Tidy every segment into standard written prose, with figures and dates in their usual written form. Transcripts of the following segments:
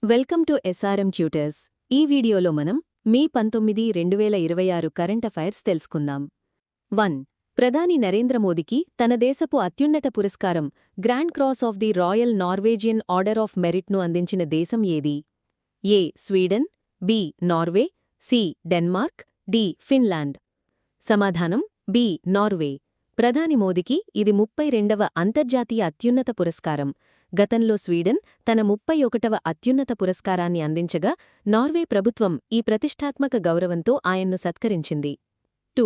Welcome to SRM tutors. ఈ వీడియోలో మనం మే 19, 2026 కరెంట్ అఫైర్స్ తెలుసుకుందాం. 1. ప్రధాని నరేంద్ర మోదీకి తన దేశపు అత్యున్నత పురస్కారం grand cross of the royal Norwegian order of మెరిట్ను అందించిన దేశం ఏది? A. Sweden, B. Norway, C. Denmark, D. Finland. సమాధానం బి. నార్వే. ప్రధాని మోదీకి ఇది 32వ అంతర్జాతీయ అత్యున్నత పురస్కారం. గతంలో స్వీడన్ తన 31వ అత్యున్నత పురస్కారాన్ని అందించగా, నార్వే ప్రభుత్వం ఈ ప్రతిష్ఠాత్మక గౌరవంతో ఆయన్ను సత్కరించింది. 2.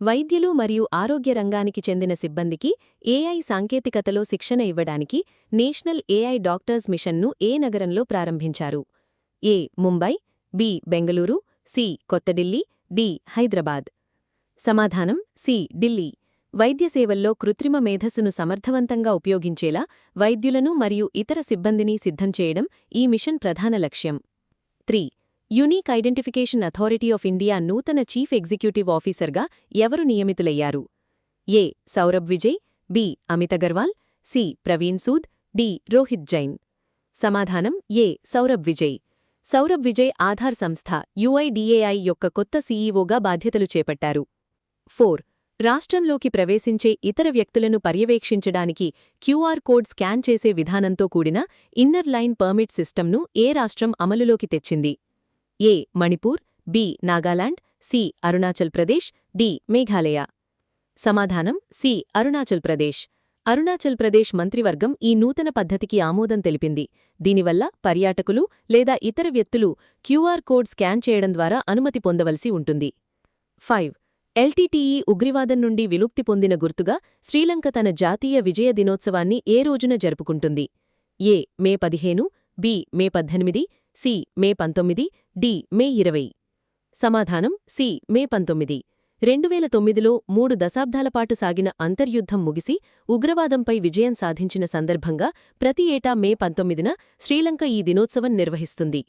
వైద్యులు మరియు ఆరోగ్య రంగానికి చెందిన సిబ్బందికి ఏఐ సాంకేతికతలో శిక్షణ ఇవ్వడానికి నేషనల్ ఏఐ డాక్టర్స్ మిషన్ను ఏ నగరంలో ప్రారంభించారు? A. Mumbai, B. Bengaluru, C. కొత్తఢిల్లీ, డి. హైదరాబాద్. సమాధానం సి. ఢిల్లీ. వైద్య సేవల్లో కృత్రిమ మేధస్సును సమర్థవంతంగా ఉపయోగించేలా వైద్యులను మరియు ఇతర సిబ్బందిని సిద్ధం చేయడం ఈ మిషన్ ప్రధాన లక్ష్యం. 3. Unique identification authority of India నూతన చీఫ్ ఎగ్జిక్యూటివ్ ఆఫీసర్గా ఎవరు నియమితులయ్యారు? A. Saurabh Vijay, B. Amit Agarwal, C. Praveen Sood, D. Rohit Jain. సమాధానం ఏ. సౌరభ్ విజయ్. సౌరభ్ విజయ్ ఆధార్ సంస్థ యుఐడిఏఐ యొక్క కొత్త సీఈఓగా బాధ్యతలు చేపట్టారు. 4. రాష్ట్రంలోకి ప్రవేశించే ఇతర వ్యక్తులను పర్యవేక్షించడానికి క్యూఆర్ కోడ్ స్కాన్ చేసే విధానంతో కూడిన ఇన్నర్ లైన్ పర్మిట్ సిస్టమ్ను ఏ రాష్ట్రం అమలులోకి తెచ్చింది? A. Manipur, B. Nagaland, C. Arunachal Pradesh, D. Meghalaya. సమాధానం సి. అరుణాచల్ ప్రదేశ్. అరుణాచల్ ప్రదేశ్ మంత్రివర్గం ఈ నూతన పద్ధతికి ఆమోదం తెలిపింది. దీనివల్ల పర్యాటకులు లేదా ఇతర వ్యక్తులు క్యూఆర్ కోడ్ స్కాన్ చేయడం ద్వారా అనుమతి పొందవలసి ఉంటుంది. 5. ఎల్టీటీఈ ఉగ్రవాదం నుండి విముక్తి పొందిన గుర్తుగా శ్రీలంక తన జాతీయ విజయ దినోత్సవాన్ని ఏ రోజున జరుపుకుంటుంది? ఏ. మే 15, బి. మే 18, సి. మే 19, డి. మే 20. సమాధానం సి. మే 19. 2009లో 3 దశాబ్దాలపాటు సాగిన అంతర్యుద్ధం ముగిసి ఉగ్రవాదంపై విజయం సాధించిన సందర్భంగా ప్రతి ఏటా మే 19న శ్రీలంక ఈ దినోత్సవం నిర్వహిస్తుంది.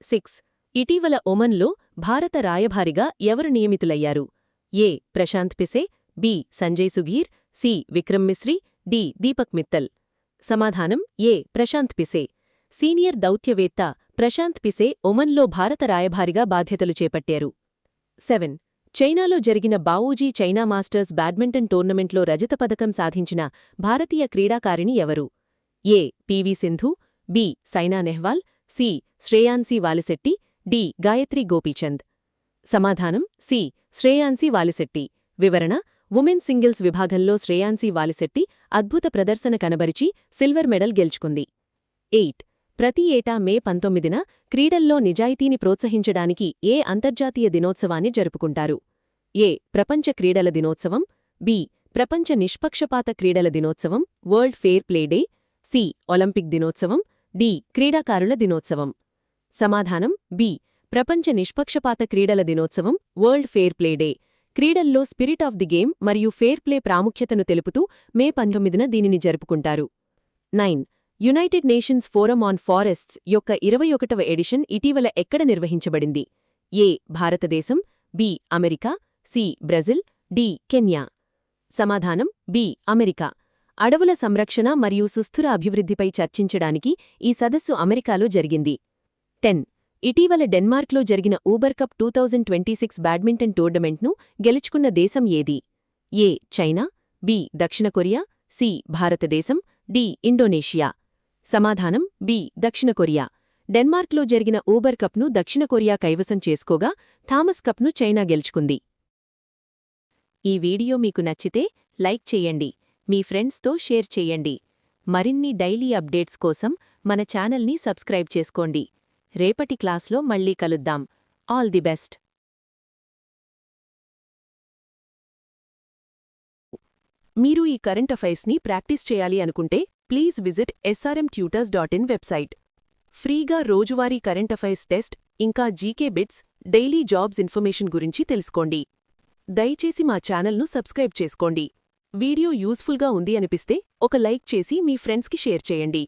6. ఇటీవల ఒమన్లో భారత రాయభారిగా ఎవరు నియమితులయ్యారు? A. Prashant Pise, B. Sanjay Sudhir, C. Vikram Misri, D. Deepak Mittal. సమాధానం ఏ. ప్రశాంత్ పిసే. సీనియర్ దౌత్యవేత్త ప్రశాంత్ పిసే ఒమన్లో భారత రాయభారిగా బాధ్యతలు చేపట్టారు. 7. చైనాలో జరిగిన బావూజీ చైనా మాస్టర్స్ బ్యాడ్మింటన్ టోర్నమెంట్లో రజత పథకం సాధించిన భారతీయ క్రీడాకారిణి ఎవరు? A. PV Sindhu, B. Saina Nehwal, C. Shreyansi Valishetti, D. Gayatri Gopichand. సమాధానం సి. శ్రేయాన్సీ వాలిశెట్టి. వివరణ: ఉమెన్ సింగిల్స్ విభాగంలో శ్రేయాన్సీ వాలిశెట్టి అద్భుత ప్రదర్శన కనబరిచి సిల్వర్ మెడల్ గెలుచుకుంది. 8. ప్రతి ఏటా మే 19న క్రీడల్లో నిజాయితీని ప్రోత్సహించడానికి ఏ అంతర్జాతీయ దినోత్సవాన్ని జరుపుకుంటారు? ఏ. ప్రపంచ క్రీడల దినోత్సవం, బి. ప్రపంచ నిష్పక్షపాత క్రీడల దినోత్సవం world fair play day, c. Olympic దినోత్సవం, డి. క్రీడాకారుల దినోత్సవం. సమాధానం బి. ప్రపంచ నిష్పక్షపాత క్రీడల దినోత్సవం వరల్డ్ ఫెయిర్ ప్లే డే. క్రీడల్లో స్పిరిట్ ఆఫ్ ది గేమ్ మరియు ఫెయిర్ ప్లే ప్రాముఖ్యతను తెలుపుతూ మే 19న దీనిని జరుపుకుంటారు. 9. United Nations forum on forests యొక్క 21వ ఎడిషన్ ఇటీవల ఎక్కడ నిర్వహించబడింది? ఏ. భారతదేశం, b. America, c. Brazil, d. Kenya. సమాధానం బి. అమెరికా. అడవుల సంరక్షణ మరియు సుస్థిర అభివృద్ధిపై చర్చించడానికి ఈ సదస్సు అమెరికాలో జరిగింది. 10. ఇటీవల డెన్మార్క్లో జరిగిన ఊబర్ కప్ 2026 బ్యాడ్మింటన్ టోర్నమెంట్ను గెలుచుకున్న దేశం ఏది? ఏ. China, B. దక్షిణ కొరియా, సి. భారతదేశం, డి. ఇండోనేషియా. సమాధానం బి. దక్షిణ కొరియా. డెన్మార్క్లో జరిగిన ఊబర్ కప్ను దక్షిణ కొరియా కైవసం చేసుకోగా థామస్ కప్ను చైనా గెలుచుకుంది. ఈ వీడియో మీకు నచ్చితే లైక్ చేయండి, మీ ఫ్రెండ్స్తో షేర్ చేయండి. మరిన్ని డైలీ అప్డేట్స్ కోసం మన ఛానల్ని సబ్స్క్రైబ్ చేసుకోండి. రేపటి క్లాస్లో మళ్ళీ కలుద్దాం. All the best. మీరు ఈ కరెంట్ అఫైర్స్ని ప్రాక్టీస్ చేయాలి అనుకుంటే ప్లీజ్ విజిట్ srmtutors.in వెబ్సైట్. ఫ్రీగా రోజువారీ కరెంట్ అఫైర్స్ టెస్ట్ ఇంకా GK bits, daily jobs information గురించి తెలుసుకోండి. దయచేసి మా ఛానల్ను సబ్స్క్రైబ్ చేసుకోండి. వీడియో యూస్ఫుల్గా ఉంది అనిపిస్తే ఒక లైక్ చేసి మీ ఫ్రెండ్స్కి షేర్ చేయండి.